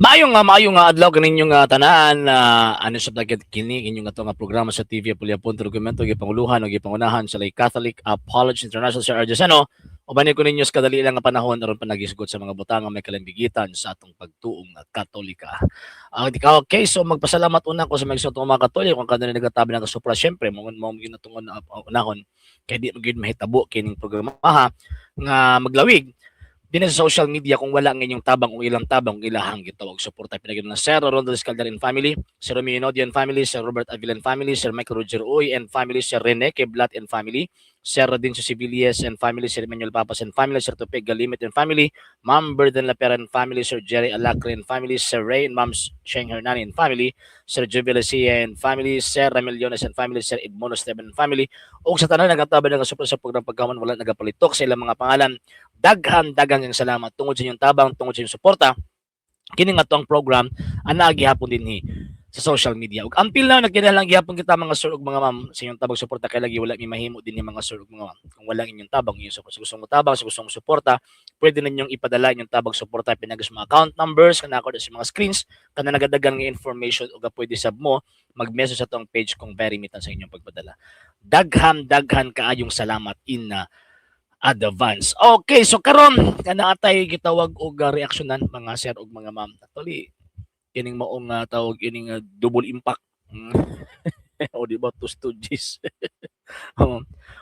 Maayong nga adlaw kaninyong tanan na ano sa dagat kini inyong ato nga programa sa TV Apuliapon Argumento gipanguluhan o gipangunahan sa Lay Catholic College International sa Argesano. Uban ko ninyo sa kadali lang nga panahon aron pa nagisgot sa mga butang nga may kalambigitan sa atong pagtuong nga Katolika. Okay, so magpasalamat una ko sa mga isang mga Katoliko kung kanila nagatabi ng kasupra. Siyempre, mo ginatungon unahon kay di magid mahitabo kining programa nga maglawig din sa social media kung wala ng inyong tabang o ilang tabang kung ilahang gitawag suporta pinagino na Sir Ronald Escaldarin family, Sir Romeo Nodian family, Sir Robert Avilan family, Sir Michael Roger Uy and family, Sir Rene Keblat and family, Sir Rodincio Sibilies and family, Sir Emmanuel Papas and family, Sir Tupeg Galimit and family, Ma'am Burden Lapera and family, Sir Jerry Alacre and family, Sir Ray and Ma'am Sheng Hernani and family, Sir Jubilacia and family, Sir Ramil Yones and family, Sir Edmono Esteban and family, o sa tanan nagataban ng support sa program pagkaman wala nagapalitok sa ilang mga pangalan. Daghang yung salamat tungod sa inyong tabang, tungod sa inyong suporta. Kini nga tong program ana gihapon dinhi sa social media. Ug until now nagkinalang gihapon kita mga sir ug mga ma'am sa inyong tabang suporta kay lagi wala mi mahimo dinhi mga sir ug mga ma'am. Kung wala inyong tabang inyong support, sa gustong mo tabang, sa gustong mo suporta, pwede ninyong ipadala inyong tabang suporta pinagis mga account numbers kana ko sa mga screens kana nagadagan nga information ug pwede sab mo mag-message sa tong page kung very mitan sa inyong pagpadala. Daghan kaayong salamat in advance. Okay, so karon kana atay gitawag og reaksyonan mga sir ug mga ma'am. Actually, kining maong tawag ining double impact. O di ba two stooges.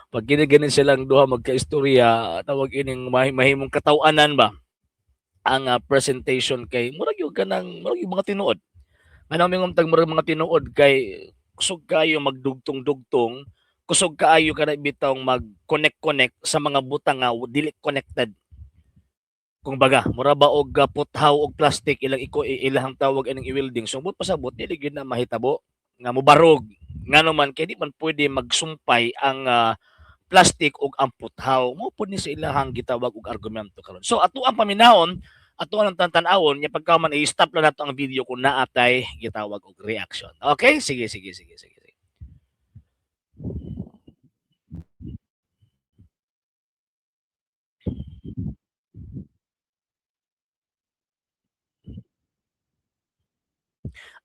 Pag gini silang duha magkaistorya, tawag ining mahimong kataw-anan ba ang presentation kay murag yung kanang murag yung mga tinuod. Ano mingong tag murag mga tinuod kay kusog kayo magdugtong-dugtong kusog kaayo kada bitawng mag-connect sa mga butang nga dili connected. Kung baga, mura ba og puthaw og plastic ilahang tawag ining i-welding. Sumbot pasabot dili gid na mahitabo nga mobarog. Ngano man kay di man pwede magsumpay ang plastic ug ang puthaw. Mo pud ni sa ilahang gitawag og argumento karon. So ato ang paminahon, ato ang tantan-awon nya pagka man i-stop lang nato ang video kung naatay gitawag og reaction. Okay? Sige.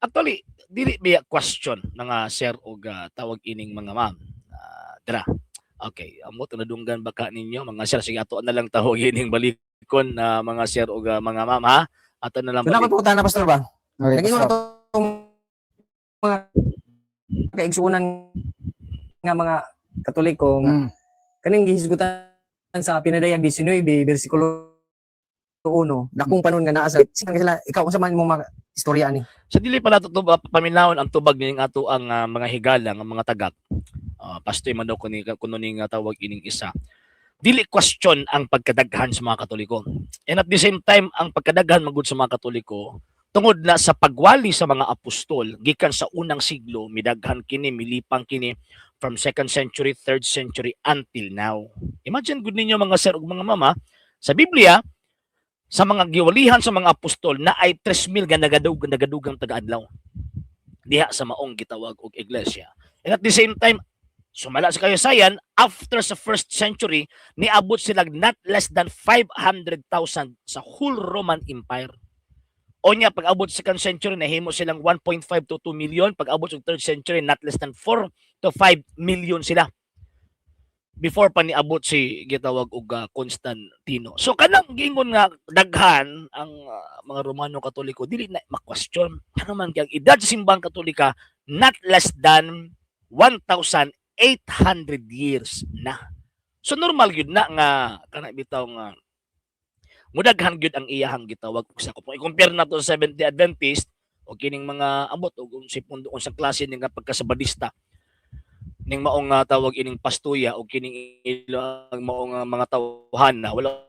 Actually, dili biya question nga sir og tawag ining mga ma'am. Dra. Okay, amo nadunggan baka ninyo mga sir sige ato na lang tawag ining balikon na mga sir og mga ma'am ha. Ato na lang Wala ko na pastor ba? Okay, Naging mga mga kaigsunan nga mga Katoliko kaning gihisgutan sa pinadayag 19 bersikulo 1 dakong panon nga naa sa sila ikaw unsa man imong mga istorya ni. Sa dili pa nato paminawon ang tubag ning ato ang mga higala nga mga tagak. Pastoy man daw kuno ning tawag ining isa. Dili question ang pagkadaghan sa mga Katoliko. And at the same time ang pagkadaghan magud sa mga Katoliko tungod na sa pagwali sa mga apostol gikan sa unang siglo midaghan kini milipang kini from 2nd century, 3rd century until now. Imagine gud ninyo mga sir ug mga mama sa Biblia sa mga giwalihan sa mga apostol na ay 3,000 nga nagadugang taga-adlaw diha sa maong gitawag og iglesia. And at the same time, sumala sa kayusayan, after sa 1st century, niabot sila not less than 500,000 sa whole Roman Empire. O niya, pag abot sa 2nd century, nahimo silang 1.5 to 2 million. Pag abot sa 3rd century, not less than 4 to 5 million sila. Before pa niabot si gitawag og Constantino. So kanang giingon nga daghan ang mga Romano Katoliko dili na ma-question. Ano man kay edad sa simbang Katolika not less than 1,800 years na. So normal gyud na nga kana bitaw nga mudaghan gyud ang iyahang gitawag og sakop. Kung i-compare nato sa Seventh-day Adventist o kining mga abot og unsang klase ning pagkasabadista ning maong tawag ining pastuya o kining ilang maong mga tawhan na wala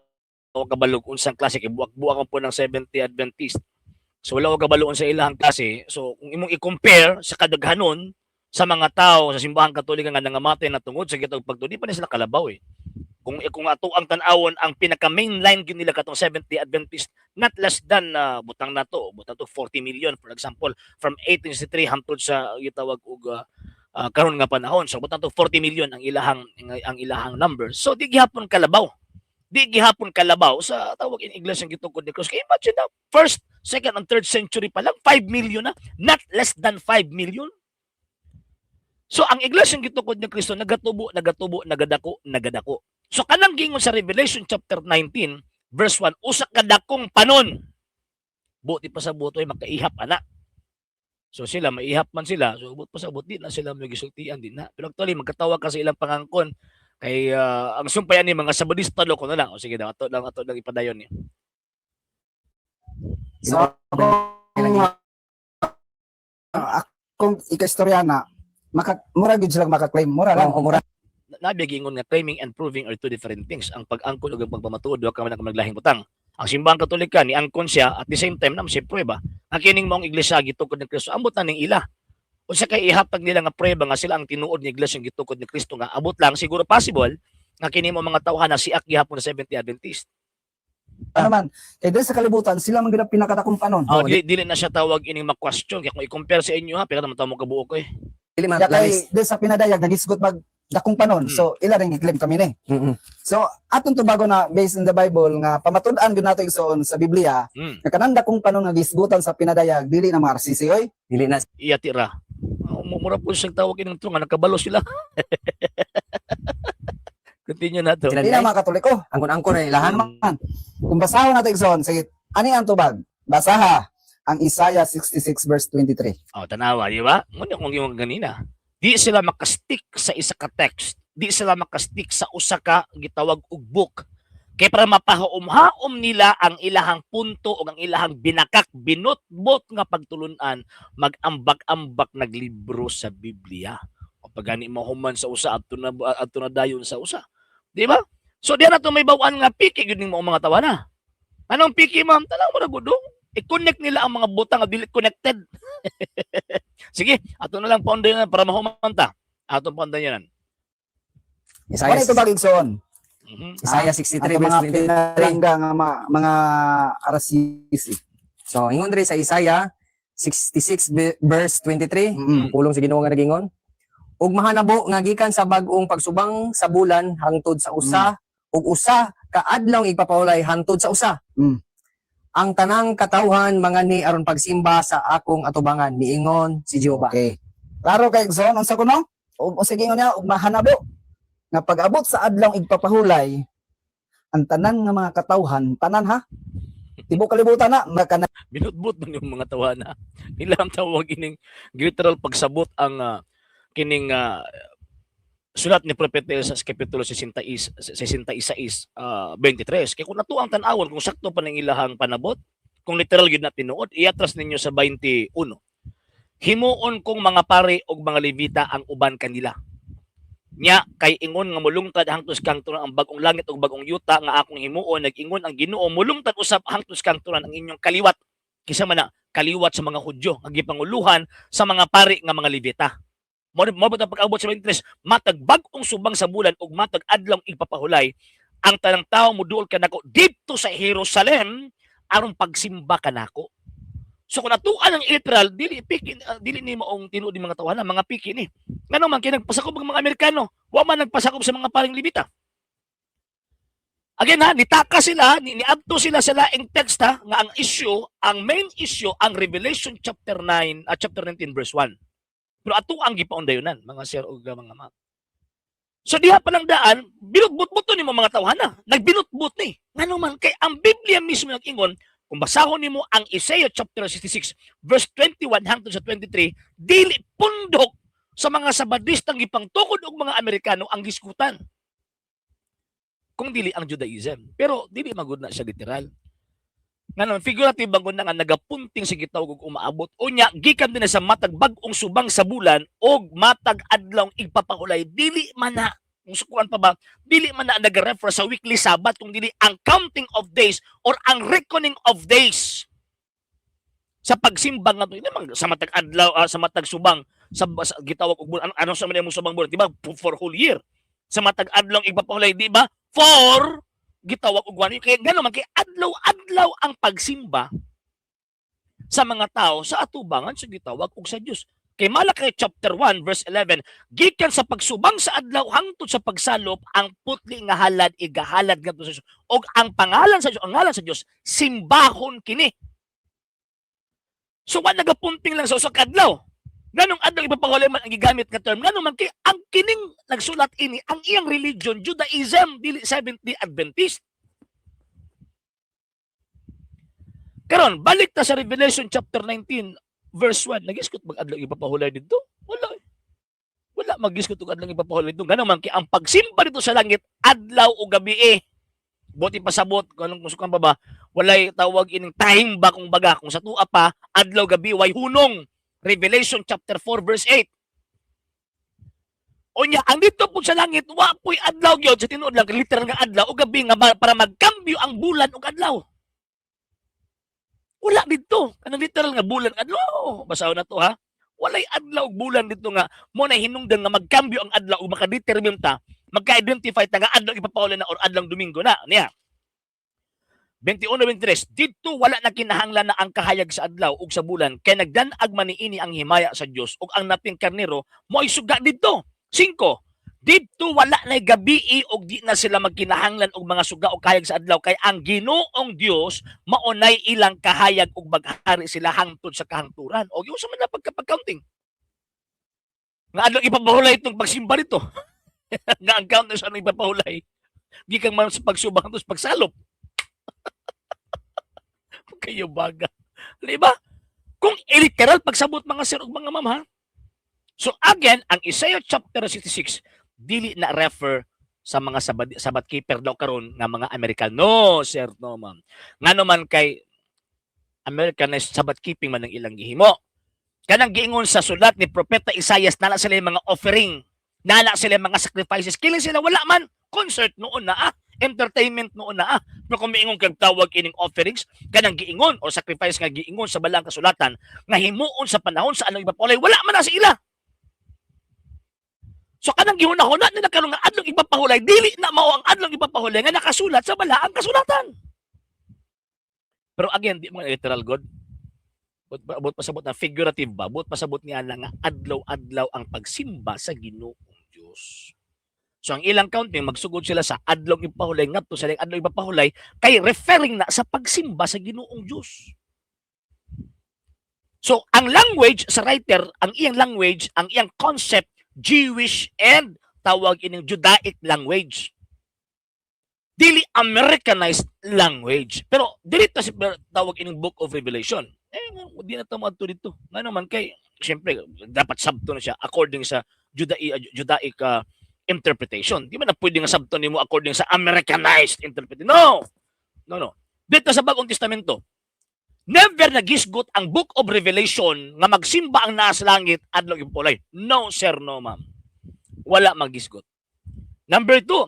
ko kabalog unsang klase kay buak-buak po ng Seventh-day Adventist. So wala ko kabaloon sa ilahang klase. So kung imong i-compare sa kadaghanon sa mga tao sa simbahang Katolika nga nangamatay na tungod sa gitawag pagtuo, di pa ni sila kalabaw eh. Kung ato ang tan-awon ang pinaka mainline gyud nila katong Seventh-day Adventist not less than butang to 40 million for example from 1863 hangtod sa gitawag og karon nga panahon. So butang to 40 million ang ilahang number. So di gihapon kalabaw di gihapon kalabaw sa tawag in English ang gitukod ni Kristo. Kaya imagine na, first, second, and third century pa lang, 5 million na, not less than 5 million. So ang iglesia ng gitukod ni Kristo nagatubo, nagadako. So kanang gingon sa Revelation chapter 19 verse 1, usa ka dakong panon. Buti pa sa butoy makaihap ana. So sila maihap man sila, so but pa sa buti na sila magisultian din na. Pero actually magkatawag ka sa ilang pangangkon kay ang sumpayan ni mga Sabadista loko na lang. O sige daw ato lang ipadayon ni. So, kung ika-istoryana, mura gid sila maka-claim, mura lang. Mura. Nabigingon nga claiming and proving are two different things. Ang pag-angkon ug ang pagpamatuod wa ka man maglahing butang. Ang simbahang Katolika ni angkon siya at the same time na siya prueba. Ang kining maong iglesia gitukod ni Kristo ambot na ning ila. Unsa kay ihatag nila nga prueba nga sila ang tinuod ni iglesia gitukod ni Kristo nga abot lang siguro possible nga kini mo mga tawhan na siak gihapon sa Seventh-day Adventist. Ano man, kay dahil sa kalibutan, sila man gid ang pinakadakong panon. Dili na siya tawag ining ma-question kaya kung i-compare sa inyo ha, pero naman tamo kabuo ko eh. Dili man Kaya labis. kay dahil sa pinadayag nagisgot mag dakong panon. So ila ring i-claim kami ni. So aton to bago na based in the Bible nga pamatud-an gid nato igsoon sa Biblia nga kanang dakong panon nga gisgutan sa pinadayag dili na mga RCC oy. Dili na. Iya tira. Mura po siyang tawag ining nga nakabalo sila. Continue na to. Sila Dili na mga Katoliko. Angkon-angkon na ilahan. Man. Kung basahon nato igsoon sige ani ang tubag? Basaha ang Isaiah 66 verse 23. Oh, tanawa, di ba? Ngunit kung yung ganina, di sila makastick sa isa ka text. Di sila makastick sa usa ka gitawag og book. Kaya para mapahaom-haom nila ang ilahang punto o ang ilahang binakak, binutbot nga pagtulunan, mag-ambak-ambak naglibro sa Biblia. O pagani mo human sa usa at na dayon sa usa. Di ba? So diyan na may bawaan nga piki gyud ning mga tawana. Anong piki ma'am? Tanaw mo na gudong. I-connect nila ang mga butang nga dili connected. Sige, ato na lang poundayan para mahumanta. Ato poundayan. Ano ito bagig igsoon? Isaiah Ato 63 verse mga 23. pinalangga nga mga RCC. So ingon diri sa Isaiah 66 verse 23. Pulong sa Ginoo nga nagingon. Ug mahanabo nga gikan sa bag-ong pagsubang sa bulan hangtod sa usa ug usa ka adlaw igpapahulay hangtod sa usa. Ang tanang katawhan mangani aron pagsimba sa akong atubangan niingon si Jehova. Okay. Klaro kay igsoon unsa kuno? O sige niya ug mahanabo nga pag-abot sa adlaw igpapahulay ang tanan nga mga katawhan tanan ha. Tibok kalibutan na makana Binutbot man yung mga tawana. Nila ang tawag ining literal pagsabot ang kining sulat ni Propeta sa Kapitulo 66, 23. Kaya kung nato ang tanawon, kung sakto pa ng ilahang panabot, kung literal yun na tinuod, iatras ninyo sa 21. Himuon kong mga pare o mga levita ang uban kanila. Nya kay ingon nga mulungtad hangtod kang tunan ang bagong langit ug bagong yuta nga akong himuon nag-ingon ang Ginoo mulungtad usab hangtod kang tunan ang inyong kaliwat kisa man na kaliwat sa mga Hudyo nga gipanguluhan sa mga pari nga mga levita. Mo ang pag-abot sa 23 matag bag-ong subang sa bulan ug matag adlaw igpapahulay ang tanang tawo moduol kanako didto sa Jerusalem aron pagsimba kanako. So kung natuan ang literal dili ni maong tinuod ni mga tawanan mga piki ni. Ngano man kay nagpasakop ang mga Amerikano, wa man nagpasakop sa mga paring levita. Again ha, nitaka sila, niadto sila sa laing text ha, nga ang main issue ang Revelation chapter 9 chapter 19 verse 1. Pero ato ang gipaundayonan, mga sir o mga ma'am. So diha pa lang daan, binutbut-but ni mga tawhana. Nagbinutbut ni. Ngano man kay ang Biblia mismo nag-ingon, kung basahon nimo ang Isaiah chapter 66 verse 21 hangtod sa 23, dili pundok sa mga Sabadistang gipangtukod og mga Amerikano ang giskutan. Kung dili ang Judaism. Pero dili magud na siya literal. Nganon, figurative bang nga nagapunting sa gitawag og umaabot. Unya, gikan din na sa matag bag-ong subang sa bulan og matag adlaw igpapahulay. Dili man na, kung sukuan pa ba, dili man na nag-refer sa weekly Sabbath, kung dili ang counting of days or ang reckoning of days. Sa pagsimba nga to, sa matag adlaw, sa matag subang, sa gitawag og bulan, ano sa mga subang bulan, di ba? For whole year. Sa matag adlaw igpapahulay, di ba? For gitawag og wani kay ngano man kay adlaw-adlaw ang pagsimba sa mga tao sa atubangan sa gitawag og sa Dios. Kay Malakay chapter 1 verse 11, gikan sa pagsubang sa adlaw hangtod sa pagsalop ang putli nga halad igahalad ngadto sa Dios og ang pangalan sa Dios, ang ngalan sa Dios simbahon kini. So wa nagapunting lang sa usa ka adlaw. Nganong adlaw ipapahulay man ang gigamit nga term, nganong man kay ang kining nagsulat ini ang iyang religion Judaism dili Seventh-day Adventist. Karon balik ta sa Revelation chapter 19 verse 1, nagiskot mag-adlaw ipapahulay dito? Wala. Wala magiskot og adlaw ipapahulay dito. Ganun man kay ang pagsimba dito sa langit adlaw o gabi Buti pasabot kung anong musukan pa ba, walay tawag ining time ba kung baga kung sa tua pa adlaw gabi way hunong. Revelation chapter 4 verse 8. Unya ang dito po sa langit wa po'y adlaw gyud sa tinuod lang literal nga adlaw o gabi nga para magkambyo ang bulan ug adlaw. Wala dito. Kanang literal nga bulan adlaw. Basaw na to ha. Walay adlaw ug bulan dito nga mo na hinungdan nga magkambyo ang adlaw ug makadetermine ta, magka-identify ta nga adlaw ipapaulan na or adlaw Domingo na. Niya. 21-23, dito wala na kinahanglan na ang kahayag sa adlaw ug sa bulan kay nagdanag man niini ang himaya sa Dios ug ang naping karnero mo'y suga dito. 5. Dito wala na gabi ug di na sila magkinahanglan og mga suga o kahayag sa adlaw kay ang Ginoong Dios maunay ilang kahayag ug maghari sila hangtod sa kahangturan. O yung sa man pagka-counting. Nga adlaw ipapahulay itong pagsimba nito. Nga ang count na siya na ipapahulay. Di kang man sa pagsubang ito sa pagsalop. Kayo baga. Diba? Kung literal pagsabot mga sir ug mga ma'am ha. So again, ang Isaiah chapter 66 dili na refer sa mga sabat keeper daw karon nga mga Amerikano, sir no ma'am. Ngano man kay Americanized sabat keeping man ang ilang gihimo. Kanang giingon sa sulat ni Propeta Isaias nana sila mga offering, nana sila mga sacrifices. Kailan sila wala man concert noon na entertainment noon na pero kung miingon kag tawag ining offerings kanang giingon o sacrifice nga giingon sa balang kasulatan nga himuon sa panahon sa anong ipapahulay wala man na sa ila. So kanang gihuna-huna nila karon nga adlong ipapahulay dili na mao ang adlong ipapahulay nga nakasulat sa balaang kasulatan. Pero again di mo literal God. But pasabot na figurative ba? But pasabot niya na nga adlaw-adlaw ang pagsimba sa Ginoong Dios. So ang ilang counting magsugod sila sa adlaw ipapahulay ngadto sa adlaw ipapahulay kay referring na sa pagsimba sa Ginoong Dios. So ang language sa writer, ang iyang language, ang iyang concept Jewish and tawag ining Judaic language. Dili Americanized language. Pero dito si tawag ining Book of Revelation. Di na tama dito. Nga naman kay, siyempre, dapat sabto na siya according sa Judaic interpretation. Di ba na pwede nga sabto nimo according sa Americanized interpretation? No! No. Dito sa Bagong Testamento, never nagisgot ang Book of Revelation nga magsimba ang naas langit adlaw ipapulay. No, sir, no, ma'am. Wala magisgot. Number two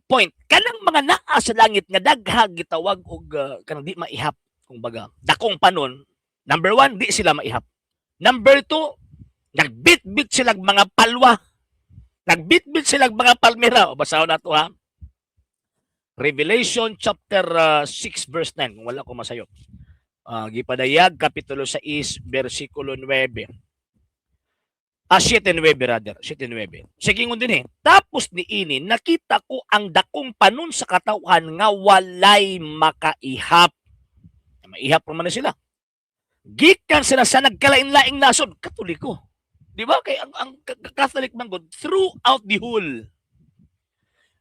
point, kanang mga naa sa langit nga daghag gitawag og kanang di maihap kung baga. Dakong panon, number 1, di sila maihap. Number 2, nagbit-bit sila mga palwa. Nagbit-bit sila mga palmera. O basaw na to ha. Revelation chapter 6 verse 9 kung wala ko masayo. Gipadayag kapitulo 6 bersikulo 9. 7-9 rather, 7-9. Sige ngon din Tapos niini nakita ko ang dakong panon sa katawhan nga walay makaihap. Maihap pa man na sila. Gikan sila sa nagkalain-laing nasod, Katoliko. Di ba? Kay ang Catholic man God throughout the whole.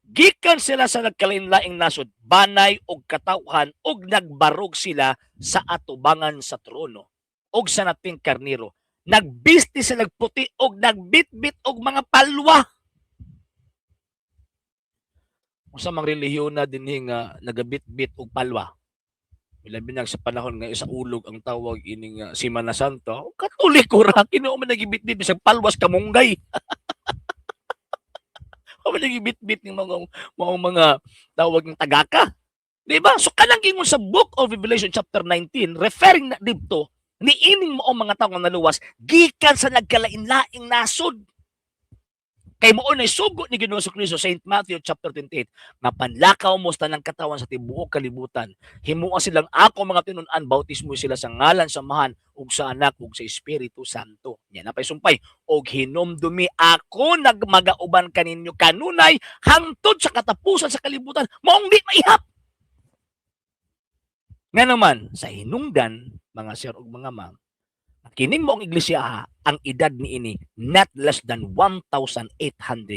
Gikan sila sa nagkalain-laing nasod, banay og katawhan og nagbarog sila sa atubangan sa trono og sa nating karnero. Nagbisti sila nagputi og nagbitbit og mga palwa. Usa mang relihiyon na dinhi nga nagabitbit og palwa. Labi na sa panahon nga sa ulog ang tawag ining Semana Santa. Katoliko ra kini man nagibitbit bisag palwas kamunggay. O man nagibitbit ng mga tawag ng tagaka. Di ba? So kanang gingon sa Book of Revelation chapter 19 referring na dito niining mo ang mga tao nga naluwas gikan sa nagkalain-laing nasod. Kay mao na sugo ni Ginoo Kristo Saint Matthew chapter 28 nga panlakaw mo sa ng katawan sa tibuok kalibutan. Himuon silang ako mga tinun-an bautismo sila sa ngalan sa Amahan ug sa Anak ug sa Espiritu Santo. Nya napay sumpay og hinumdumi ako nagmagauban kaninyo kanunay hangtod sa katapusan sa kalibutan maong di maihap. Nga naman sa hinungdan mga sir ug mga ma'am, kining moong iglesia ang edad ni ini not less than 1,800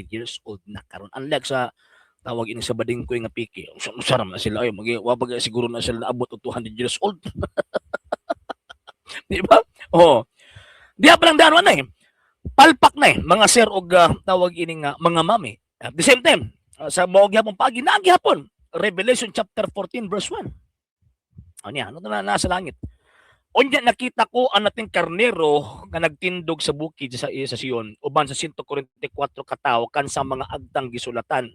years old na karon. Unlike sa tawag ini sa bading ko nga piki. Usara na sila ay wapag siguro na sila naabot og 200 years old. Di ba? Oh. Di pa lang daron na eh. Palpak na eh mga sir og tawag ini nga mga mami. At the same time, sa moog gyapon pagi na gyapon Revelation chapter 14 verse 1. Ano na nasa langit. Unya nakita ko ang nating karnero nga nagtindog sa bukid sa Sion uban sa 144 katawo kan sa mga agtang gisulatan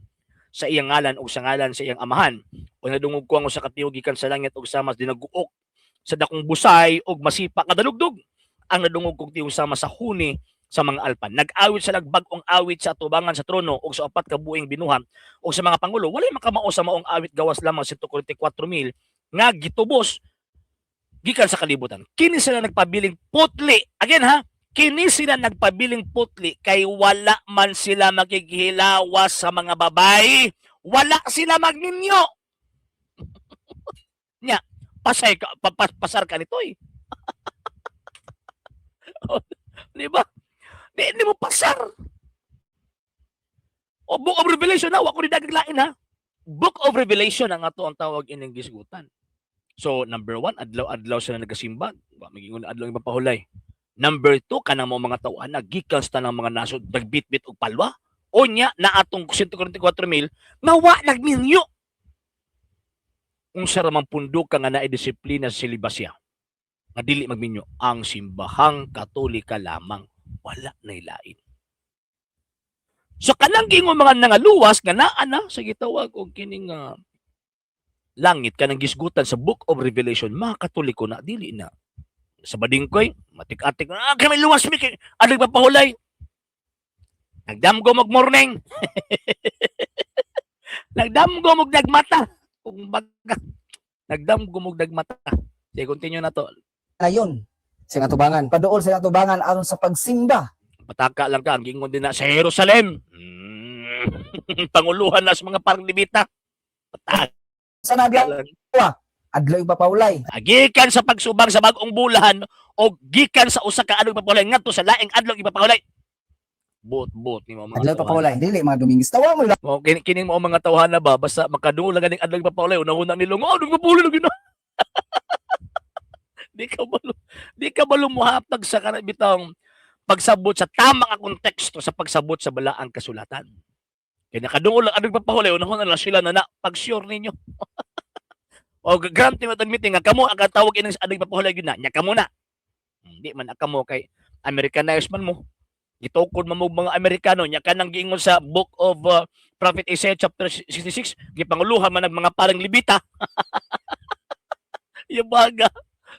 sa iyang ngalan ug sa ngalan sa iyang amahan. O nadungog ko ang usa ka tiyo gikan sa langit ug sama dinaguok sa dakong busay ug masipa kadalugdog. Ang nadungog kong tiyo sama sa huni sa mga alpan. Nag-awit sa lagbag-ong awit sa atubangan sa trono ug sa upat ka buhing binuhang ug sa mga pangulo. Walay makamao sa maong awit gawas lamang 144,000 nga gitubos gikan sa kalibutan. Kini sila nagpabiling putli. Again ha, kini sila nagpabiling putli kay wala man sila makikihilawas sa mga babae. Wala sila magninyo. Nya, pasar ka nito eh. Di ba? Di mo pasar. O Book of Revelation na, wako rin dagaglain ha. Book of Revelation ang ato ang tawag ining gisgutan. So, number 1, adlaw-adlaw sila nagasimba. Maging adlaw yung papahulay. Number 2, kanang mga tauhan, naggikas ta ng mga nasod, nagbitbit og palwa. O nya, na atong 144,000, mawa nagminyo. Kung sa ramang pundok ka nga naidisiplina sa silibasya, nga dili magminyo, ang simbahang katolika lamang, wala na ilain. So, kanang gingon mga nangaluwas, nga naana, sa gitawag, o kining langit kanang gisgutan sa Book of Revelation, mga Katoliko na dili na sa bading koy matik-atik kami luwas mi kay adig papahulay nagdamgo mag morning nagdamgo mag dagmata kung baga nagdamgo mag dagmata. Sige, continue na to. Ngayon, sa atubangan, paduol sa atubangan aron sa pagsimba. Pataka lang ka ang gingon din na sa Jerusalem. Panguluhan na sa mga parlibita. Pataka Sa naglaw, adlaw yung papaulay. gikan sa pagsubang sa bag-ong bulan o gikan sa usa ka adlaw ipapahulay ngadto sa laing adlaw ipapahulay. Bot ni mga Adlaw papaulay, dili mga Domingos. Tawa mo lang. mo kining mo mga tawhana ba basta makaduol lang ganing adlaw ipapahulay una-una nilo ngo adlaw ipapahulay lagi na. Di ka ba lumuhatag sa kanabitang pagsabot sa tamang konteksto sa pagsabot sa balaang kasulatan. Kaya nakadungol lang adlaw ipapahulay una-una lang sila na pag-sure ninyo. O granting mo meeting nga kamo ang tawag inang adlaw ipapahulay gyud na nya kamo na. Hindi man kamo kay Americanized man mo. Gitukod man mo mga Amerikano nya kanang giingon sa Book of Prophet Isaiah chapter 66 gipanguluhan man ng mga parang libita. Yung baga.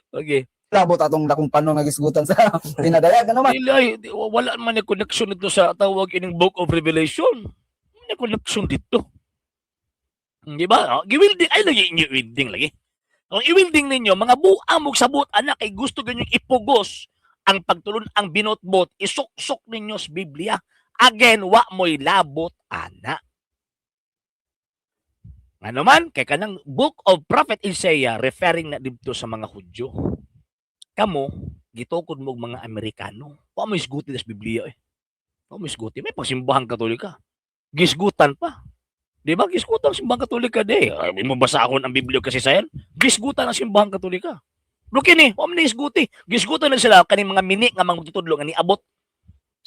Okay. Labot atong dakong panon nga gisgutan sa pinadayag ano man. Ilay, wala man yung connection dito sa tawag ining Book of Revelation. May connection dito. Di ba? Giwilding, ay lagi i-wilding lagi. Kung i-wilding ninyo, mga buang mong sabot, anak, ay gusto ganyong ipugos ang pagtulon, ang binotbot, isuk-suk ninyo sa Biblia. Again, wa mo'y labot, anak. Ano man, kay kanang Book of Prophet Isaiah, referring na dito sa mga Hudyo. Kamo, gitukod mo mga Amerikano. Wa mo'y isguti sa Biblia eh. Wa mo'y isguti. May pagsimbahang Katolika. Gisgutan pa. Di ba? Gisgutan ang simbahang Katolika de. Ay, mo basahon ang Biblia kasi sa yan. Gisgutan ang simbahang Katolika. Pero kini, wa man isguti. Gisgutan na sila kaning mga mini nga mga tutudlo nga niabot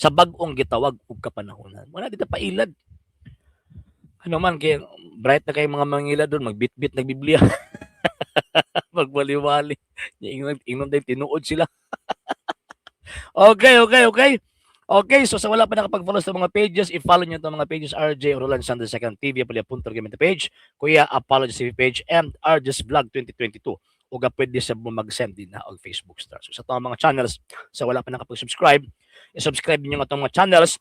sa bag-ong gitawag ug kapanahonan. Wala dito pailad. Ano man kay bright na kay mga mangilad doon magbitbit ng Biblia. Magbali-wali. Ingnon din tinuod sila. Okay. Okay, so sa wala pa nakapag-follow sa mga pages, i-follow nyo itong mga pages, RJ Roland Sanders 2nd TV, Apolya.Gamit page, Kuya Apology TV page, and RJ's Vlog 2022. O ga pwede sa mag-send din na og Facebook star. So sa itong mga channels, sa wala pa nakapag-subscribe, i-subscribe nyo itong mga channels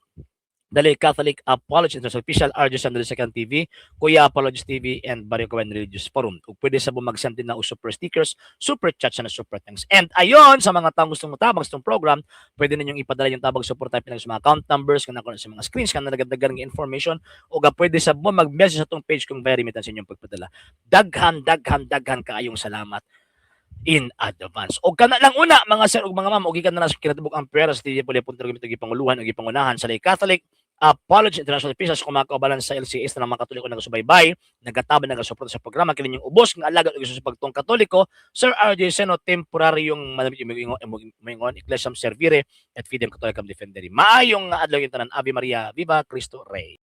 Dali Catholic Apologist International Official, RJ Sandali Second TV, Kuya Apologist TV, and Barrio Kawan Religious Forum. Ug pwede sa mag-send din na super stickers, super chats, na super thanks. And ayon sa mga taong gustong matabang sa itong program, pwede ninyong ipadala yung tabang support type sa mga account numbers, kana sa mga screens, kana nagadagan ng information, o pwede sa mag-message sa itong page kung very remittance inyong pagpadala. Daghan kaayong salamat in advance. O kana lang una, mga sir ug mga ma'am, og gikan na sa kinatibuk ang pera sa TV Puliapunta gid gipanguluhan ug gipangunahan sa Lay Catholic Apology International Officials kung makaubalan sa LCS na mga Katoliko nagasubaybay, nagataban nagasuporta sa programa kini yung ubos nga alagad og sa pagtong Katoliko, Sir RJ Seno temporary yung moingon Ecclesiam Servire et Fidem Catholicam Defendere. Maayong adlaw yung tanan. Ave Maria, Viva Cristo Rey.